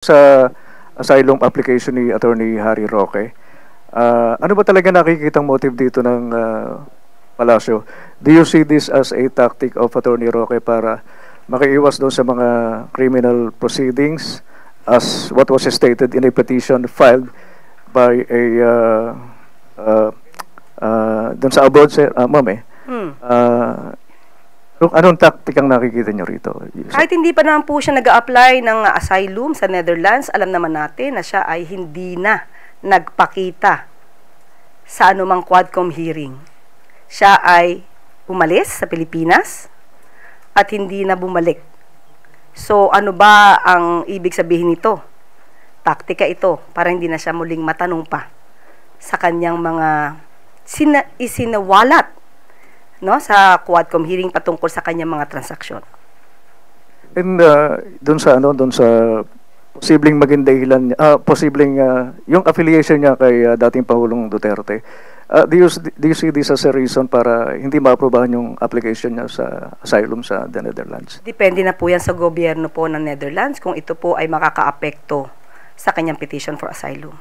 Sa asylum application ni Attorney Harry Roque, ano ba talaga nakikitang motive dito ng Palacio? Do you see this as a tactic of Attorney Roque para makiiwas doon sa mga criminal proceedings as what was stated in a petition filed by a doon sa abroad, ma'am anong tactic ang nakikita nyo rito? Kahit hindi pa naman po siya nag-a-apply ng asylum sa Netherlands, alam naman natin na siya ay hindi na nagpakita sa anumang Quadcom hearing. Siya ay umalis sa Pilipinas at hindi na bumalik. So, ano ba ang ibig sabihin nito? Taktika ito para hindi na siya muling matanong pa sa kanyang mga isinawalat sa Quadcom hearing patungkol sa kanyang mga transaksyon. And doon sa posibleng maging dahilan, yung affiliation niya kay dating Pangulong Duterte, do you see this as a reason para hindi maaprobahan yung application niya sa asylum sa the Netherlands? Depende na po yan sa gobyerno po ng Netherlands kung ito po ay makakaapekto sa kanyang petition for asylum.